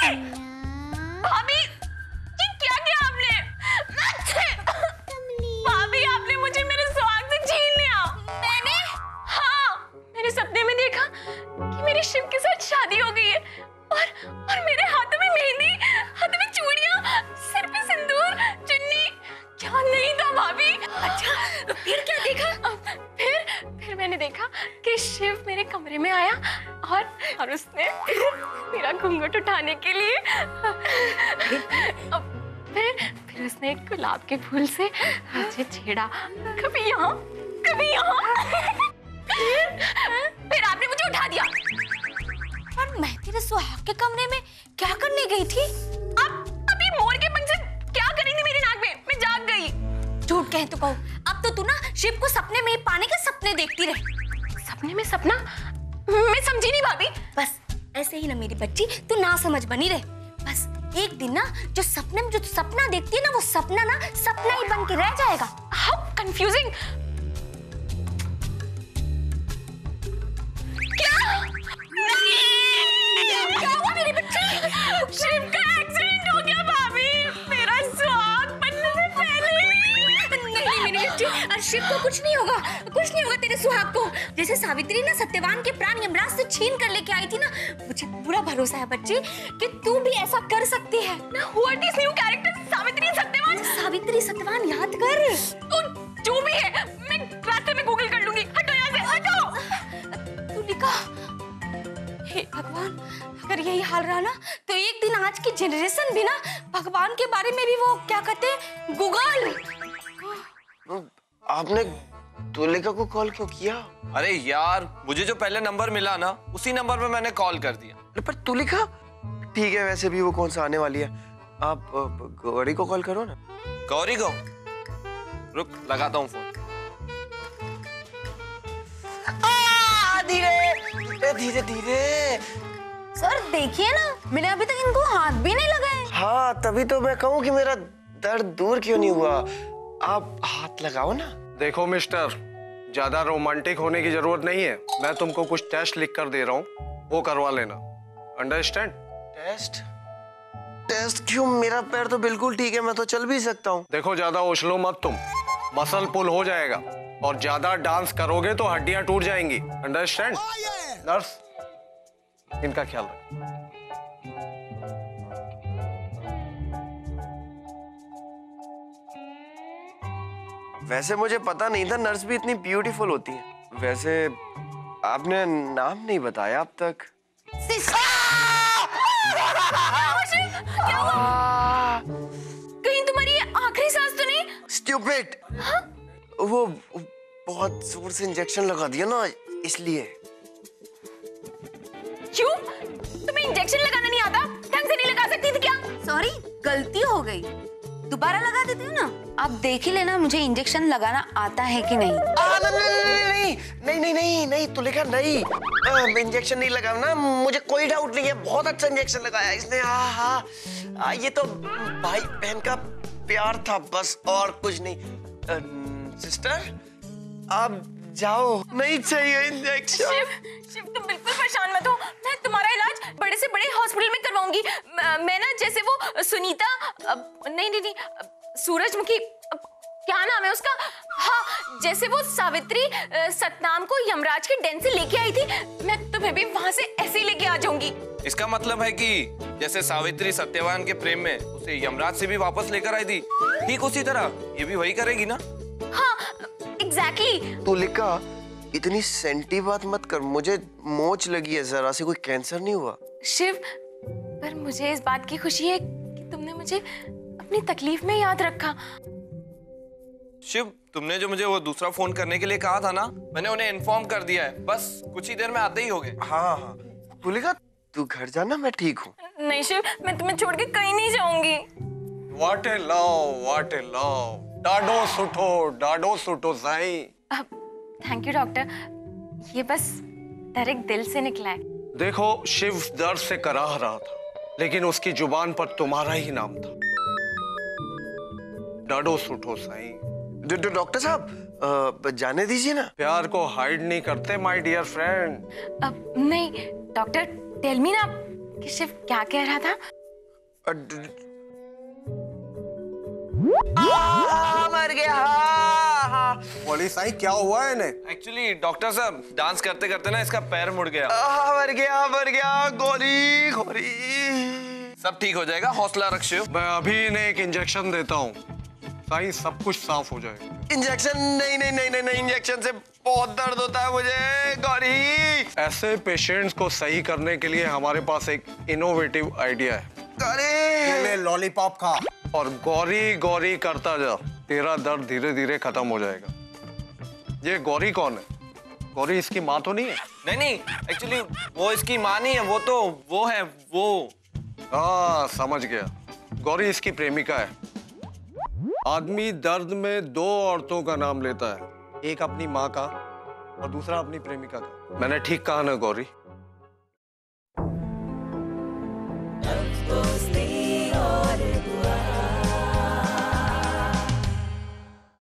भाभी ये क्या किया आपने? भाभी आपने मुझे मेरे सुहाग से छीन लिया। मैंने? हाँ, मैंने सपने में देखा कि मेरी शिव के साथ शादी हो गई है और मेरे हाथों में मेहंदी, हाथों में चूड़ियां, सिर पे सिंदूर, चुन्नी, क्या नहीं था भाभी। अच्छा फिर क्या देखा? फिर मैंने देखा कि शिव मेरे कमरे में आया और उसने मेरा घूंघट उठाने के लिए फिर उसने एक गुलाब के फूल से मुझे छेड़ा, कभी यहाँ कभी यहाँ। फिर आपने मुझे उठा दिया। पर मैं तेरे सुहाग के कमरे में क्या करने गई थी? अब अभी मोर के पंख से क्या करी थी मेरी नाक में? मैं जाग गई। झूठ कहे तो कहूँ, अब तो तू ना शिव को सपने में पाने के सपने देखती रहे। सपने में सपना? मैं समझी नहीं भाभी। बस ऐसे ही ना मेरी बच्ची, तू ना समझ बनी रहे। बस एक दिन ना जो सपने में जो तू सपना देखती है ना, वो सपना ना सपना ही बन के रह जाएगा। How confusing. क्या हुआ मेरी बच्ची? शिव का एक्सीडेंट हो गया भाभी, मेरा सुहाग बनने से पहले ही। नहीं मेरी बच्ची, शिव को कुछ नहीं होगा, कुछ नहीं होगा तेरे सुहाग को। जैसे सावित्री ना सत्यवान के प्राण यमराज से छीन कर लेके आई थी ना, मुझे पूरा भरोसा है बच्ची कि तू भी ऐसा कर सकती है। What is new character? Savitri Satyavan? Savitri Satyavan याद कर। जो भी है मैं रास्ते में गूगल कर लूंगी। हटो यहाँ से, हटो। तुलिका, हे भगवान, अगर यही हाल रहा ना तो एक दिन आज की जनरेशन भी ना भगवान के बारे में भी वो क्या कहते हैं, गूगल। आपने तुलिका को कॉल क्यों किया? अरे यार, मुझे जो पहले नंबर मिला ना, उसी नंबर पे मैंने कॉल कर दिया। पर तुलिका ठीक है, वैसे भी वो कौन सा आने वाली है। आप गौरी को कॉल करो ना। गौरी को? रुक, लगाता हूँ फोन। धीरे धीरे धीरे। सर देखिए ना, मैंने अभी तक इनको हाथ भी नहीं लगाए। हाँ, तभी तो मैं कहूँ कि मेरा दर्द दूर क्यों नहीं हुआ। आप हाथ लगाओ ना। देखो मिस्टर, ज्यादा रोमांटिक होने की जरूरत नहीं है। मैं तुमको कुछ टेस्ट लिख कर दे रहा हूँ, वो करवा लेना। अंडरस्टैंड? टेस्ट? टेस्ट क्यों? मेरा पैर तो बिल्कुल ठीक है, मैं तो चल भी सकता हूँ। देखो ज्यादा उछलो मत तुम, मसल पुल हो जाएगा। और ज्यादा डांस करोगे तो हड्डियां टूट जाएंगी। अंडरस्टैंड? नर्स, इनका ख्याल रख। वैसे मुझे पता नहीं था नर्स भी इतनी ब्यूटीफुल होती है। वैसे आपने नाम नहीं बताया अब तक। कहीं तुम्हारी आखिरी सांस तो नहीं? स्टूपिड। वो बहुत जोर से इंजेक्शन लगा दिया ना, इसलिए। क्यों? तुम्हें इंजेक्शन लगाना नहीं आता? ढंग से नहीं लगा सकती थी क्या? सॉरी, गलती हो गई, दोबारा लगा देती हूँ ना। अब देख ही लेना मुझे इंजेक्शन लगाना आता है कि नहीं। नहीं तुलिका नहीं, इंजेक्शन नहीं लगाना। मुझे कोई डाउट नहीं है, बहुत अच्छा इंजेक्शन लगाया इसने। हाँ, ये तो भाई बहन का प्यार था बस, और कुछ नहीं। सिस्टर आप जाओ, नहीं चाहिए इंजेक्शन। शिव तुम बिल्कुल परेशान मत हो, मैं तुम्हारा इलाज बड़े से बड़े हॉस्पिटल में करवाऊंगी। मैं ना जैसे वो सुनीता, नहीं सूरजमुखी, क्या नाम है उसका, हाँ जैसे वो सावित्री सतनाम को यमराज के डेन से लेके आई थी, मैं तुम्हें भी वहां से ऐसे ही लेके आ जाऊंगी। इसका मतलब है कि जैसे सावित्री सत्यवान के प्रेम में उसे यमराज से भी वापस लेकर आई थी, ठीक उसी तरह ये भी वही करेगी ना? हाँ एग्जैक्टली। तुलिका इतनी सेंटी बात मत कर, मुझे मोच लगी है जरा से, कोई कैंसर नहीं हुआ। शिव, पर मुझे इस बात की खुशी है कि तुमने मुझे अपनी तकलीफ में याद रखा। शिव, तुमने जो मुझे वो दूसरा फोन करने के लिए कहा था ना, मैंने उन्हें इन्फॉर्म कर दिया है, बस कुछ ही देर में आते ही होंगे। हाँ तुलिका तू घर जाना, मैं ठीक हूँ। नहीं शिव, मैं तुम्हें छोड़ के कहीं नहीं जाऊंगी। What a love, what a love. डाडो सुठो साईं। थैंक यू डॉक्टर, ये बस डायरेक्ट दिल से निकला है। देखो शिव दर्द से कराह रहा था, लेकिन उसकी जुबान पर तुम्हारा ही नाम था। डाडो सुठो साईं। डॉक्टर साहब जाने दीजिए ना। प्यार को हाइड नहीं करते माय डियर फ्रेंड। नहीं डॉक्टर, टेल मी ना कि शिव क्या कह रहा था। मर गया। हाँ। बोली साई क्या हुआ है इन्हें? एक्चुअली डॉक्टर साहब डांस करते करते ना इसका पैर मुड़ गया। मर गया गोली गोली। सब ठीक हो जाएगा, हौसला रखियो। मैं अभी इन्हें एक इंजेक्शन देता हूँ, साई सब कुछ साफ हो जाएगा। इंजेक्शन? नहीं नहीं नहीं नहीं नहीं, इंजेक्शन से बहुत दर्द होता है मुझे गौरी। ऐसे पेशेंट्स को सही करने के लिए हमारे पास एक इनोवेटिव आइडिया है। गौरी लॉलीपॉप खा और गौरी गौरी करता जा, तेरा दर्द धीरे धीरे खत्म हो जाएगा। ये गौरी कौन है? गौरी इसकी माँ तो नहीं है? नहीं नहीं, एक्चुअली वो इसकी माँ नहीं है, वो है वो। हाँ समझ गया, गौरी इसकी प्रेमिका है। आदमी दर्द में दो औरतों का नाम लेता है, एक अपनी माँ का और दूसरा अपनी प्रेमिका का। मैंने ठीक कहा ना गौरी?